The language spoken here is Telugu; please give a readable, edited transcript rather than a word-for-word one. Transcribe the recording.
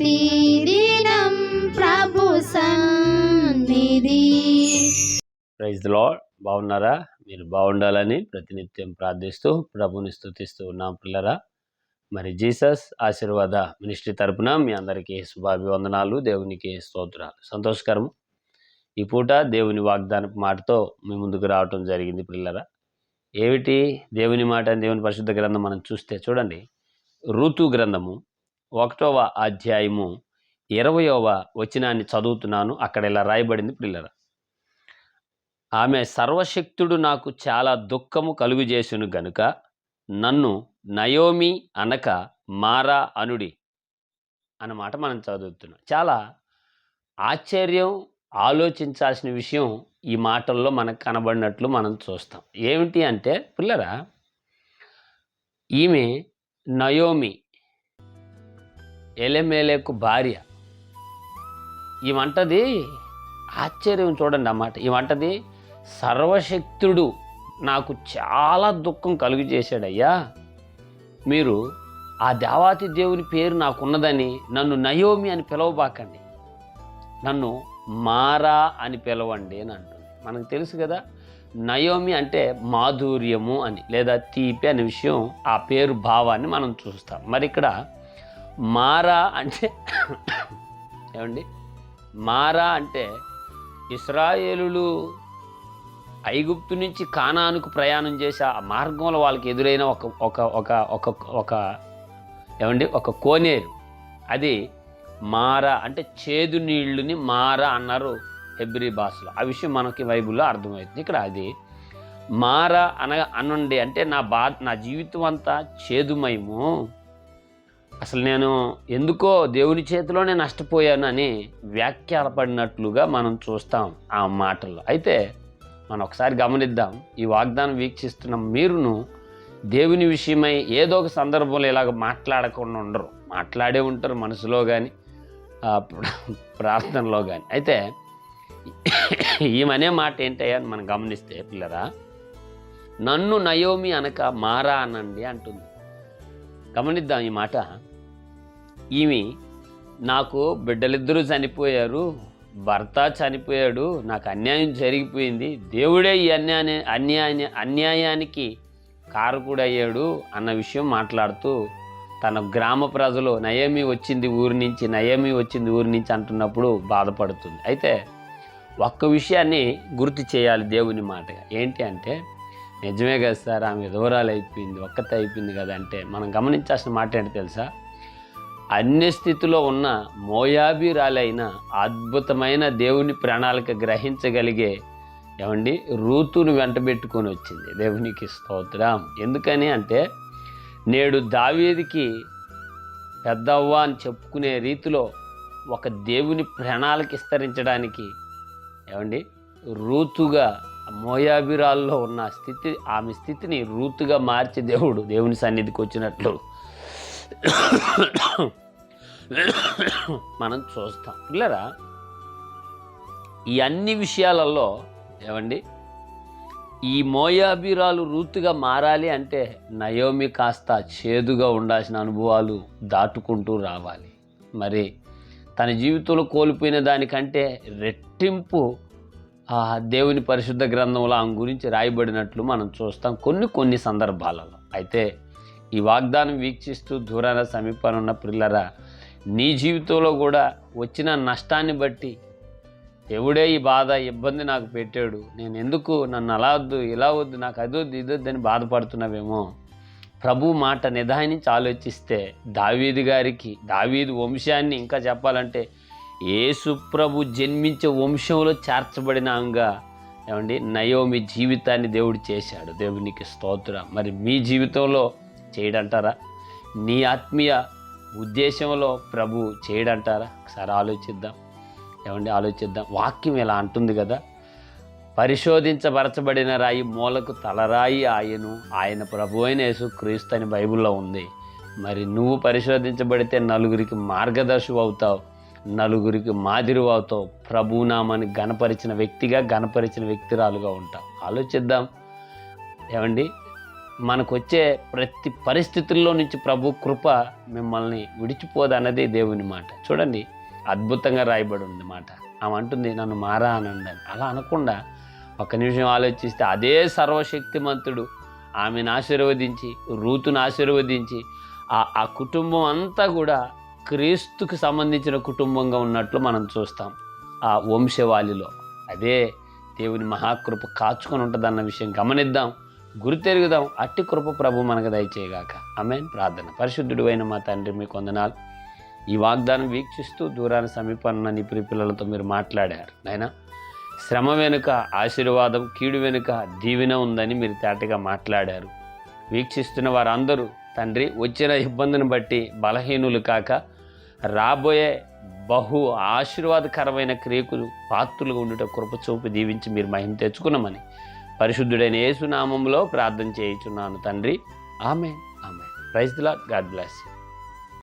ప్రతిదినం ప్రభు సన్నిధి. Praise the Lord. బాగున్నారా? మీరు బాగుండాలని ప్రతినిత్యం ప్రార్థిస్తూ ప్రభుని స్తుతిస్తూ ఉన్నాం పిల్లరా. మరి జీసస్ ఆశీర్వాద మినిస్ట్రీ తరపున మీ అందరికీ శుభాభివందనాలు, దేవునికి స్తోత్రాలు. సంతోషకరం. ఈ పూట దేవుని వాగ్దానపు మాటతో మీ ముందుకు రావటం జరిగింది పిల్లరా. ఏమిటి దేవుని మాట? దేవుని పరిశుద్ధ గ్రంథం మనం చూస్తే చూడండి, ఋతు గ్రంథము 1వ అధ్యాయము 20వ వచనాన్ని చదువుతున్నాను. అక్కడ ఇలా రాయబడింది పిల్లరా. ఆమె సర్వశక్తుడు నాకు చాలా దుఃఖము కలుగు చేయును గనుక నన్ను నయోమి అనక మారా అనుడి అన్నమాట మనం చదువుతున్నాం. చాలా ఆశ్చర్యం, ఆలోచించాల్సిన విషయం ఈ మాటల్లో మనకు కనబడినట్లు మనం చూస్తాం. ఏమిటి అంటే పిల్లరా, ఈమె నయోమి, ఎలెమెలెకు భార్య. ఈమంటది ఆశ్చర్యం చూడండి అన్నమాట. ఈమంటది, సర్వశక్తుడు నాకు చాలా దుఃఖం కలుగు చేశాడయ్యా, మీరు ఆ దేవాతి దేవుని పేరు నాకున్నదని నన్ను నయోమి అని పిలవబాకండి, నన్ను మారా అని పిలవండి అని అంటుంది. మనకు తెలుసు కదా, నయోమి అంటే మాధుర్యము అని లేదా తీపి అనే విషయం, ఆ పేరు భావాన్ని మనం చూస్తాం. మరి ఇక్కడ మారా అంటే ఏమండి, మారా అంటే ఇశ్రాయేలులు ఐగుప్తు నుంచి కానానుకు ప్రయాణం చేసి ఆ మార్గంలో వాళ్ళకి ఎదురైన ఒక కోనేరు, అది మారా అంటే చేదు నీళ్ళుని మారా అన్నారు హెబ్రీ భాషలో. ఆ విషయం మనకి బైబిల్లో అర్థమవుతుంది. ఇక్కడ అది మారా అనండి అంటే నా జీవితం అంతా చేదుమయము, అసలు నేను ఎందుకో దేవుని చేతిలోనే నష్టపోయాను అని వ్యాఖ్యానపడినట్లుగా మనం చూస్తాం ఆ మాటల్లో. అయితే మనం ఒకసారి గమనిద్దాం. ఈ వాగ్దానం వీక్షిస్తున్న మీరును దేవుని విషయమై ఏదో ఒక సందర్భంలో ఇలాగ మాట్లాడకుండా ఉండరు, మాట్లాడే ఉంటారు మనసులో కానీ ప్రార్థనలో కానీ. అయితే ఈమెనే మాట ఏంటయ్యా అని మనం గమనిస్తే పిల్లరా, నన్ను నయోమి అనక మారా అనండి అంటుంది. గమనిద్దాం ఈ మాట. ఈమె, నాకు బిడ్డలిద్దరూ చనిపోయారు, భర్త చనిపోయాడు, నాకు అన్యాయం జరిగిపోయింది, దేవుడే ఈ అన్యాయానికి కారకుడయ్యాడు అన్న విషయం మాట్లాడుతూ తన గ్రామ ప్రజలు నయోమి వచ్చింది ఊరి నుంచి అంటున్నప్పుడు బాధపడుతుంది. అయితే ఒక్క విషయాన్ని గుర్తు చేయాలి దేవుని మాటగా. ఏంటి అంటే, నిజమే కదా సార్, ఆమె విధవరాలు అయిపోయింది, ఒక్కతే అయిపోయింది కదా అంటే మనం గమనించాల్సిన మాట ఏంటి తెలుసా? అన్య స్థితిలో ఉన్న మోయాబీరాలైన అద్భుతమైన దేవుని ప్రణాళిక గ్రహించగలిగే ఏమండి రూతును వెంటబెట్టుకొని వచ్చింది. దేవునికి స్తోత్రం. ఎందుకని అంటే, నేడు దావీదుకి పెద్దవ్వ అని చెప్పుకునే రీతిలో ఒక దేవుని ప్రణాళిక విస్తరించడానికి ఏమండి రూతుగా మోయాబిరాల్లో ఉన్న ఆమె స్థితిని రూతుగా మార్చి దేవుని సన్నిధికి వచ్చినట్లు మనం చూస్తాం. పిల్లరా, ఈ అన్ని విషయాలలో ఏమండి ఈ మోయాబీరాలు రూతుగా మారాలి అంటే నయోమి కాస్త చేదుగా ఉండాల్సిన అనుభవాలు దాటుకుంటూ రావాలి. మరి తన జీవితంలో కోల్పోయిన దానికంటే రెట్టింపు ఆ దేవుని పరిశుద్ధ గ్రంథంలో ఆమె గురించి రాయబడినట్లు మనం చూస్తాం కొన్ని సందర్భాలలో. అయితే ఈ వాగ్దానం వీక్షిస్తూ దూరాన సమీపాన ఉన్న పిల్లరా, నీ జీవితంలో కూడా వచ్చిన నష్టాన్ని బట్టి దేవుడే ఈ బాధ ఇబ్బంది నాకు పెట్టాడు, నేను ఎందుకు, నన్ను అలా వద్దు ఇలా వద్దు, నాకు అదొద్దు ఇదొద్దు అని బాధపడుతున్నావేమో, ప్రభు మాట నిదానించి ఆలోచిస్తే దావీదు వంశాన్ని, ఇంకా చెప్పాలంటే యేసు ప్రభు జన్మించే వంశంలో చేర్చబడిన ఆమెగా ఏమండి నయోమి జీవితాన్ని దేవుడు చేశాడు. దేవునికి స్తోత్రం. మరి మీ జీవితంలో చేయడంటారా? నీ ఆత్మీయ ఉద్దేశంలో ప్రభు చేయడంటారా? ఒకసారి ఆలోచిద్దాం. ఆలోచిద్దాం. వాక్యం ఇలా అంటుంది కదా, పరిశోధించబరచబడిన రాయి మూలకు తలరాయి ఆయన ప్రభు అయిన యేసుక్రీస్తు అని బైబిల్లో ఉంది. మరి నువ్వు పరిశోధించబడితే నలుగురికి మార్గదర్శి అవుతావు, నలుగురికి మాదిరి అవుతావు, ప్రభునామాన్ని గణపరిచిన వ్యక్తిరాలుగా ఉంటావు. ఆలోచిద్దాం. మనకు వచ్చే ప్రతి పరిస్థితుల్లో నుంచి ప్రభు కృప మిమ్మల్ని విడిచిపోదన్నది దేవుని మాట. చూడండి, అద్భుతంగా రాయబడి ఉంది మాట. ఆమె అంటుంది, నన్ను మారా అనండి. అలా అనకుండా ఒక్క నిమిషం ఆలోచిస్తే అదే సర్వశక్తిమంతుడు ఆమెను ఆశీర్వదించి, రూతును ఆశీర్వదించి ఆ కుటుంబం అంతా కూడా క్రీస్తుకు సంబంధించిన కుటుంబంగా ఉన్నట్లు మనం చూస్తాం ఆ వంశవాళిలో. అదే దేవుని మహాకృప కాచుకొని ఉంటుందన్న విషయం గమనిద్దాం, గుర్తెరుగుదాం. అట్టి కృప ప్రభు మనకు దయచేయగాక. ఆమేన్. ప్రార్థన. పరిశుద్ధుడు అయిన మా తండ్రి, మీకు వందనాలు. ఈ వాగ్దానం వీక్షిస్తూ దూరాన సమీపాన్న నీ ప్రియ పిల్లలతో మీరు మాట్లాడారు నాయనా. శ్రమ వెనుక ఆశీర్వాదం, కీడు వెనుక దీవెన ఉందని మీరు తేటగా మాట్లాడారు. వీక్షిస్తున్న వారందరూ తండ్రి వచ్చిన ఇబ్బందిని బట్టి బలహీనులు కాక రాబోయే బహు ఆశీర్వాదకరమైన క్రియకు పాత్రులుగా ఉండుట కృప చూపి దీవించి మీరు మహిమ తెచ్చుకున్నామని పరిశుద్ధుడైన యేసు నామములో ప్రార్థన చేయుచున్నాను తండ్రి. Amen. Amen. Praise the Lord. God bless you.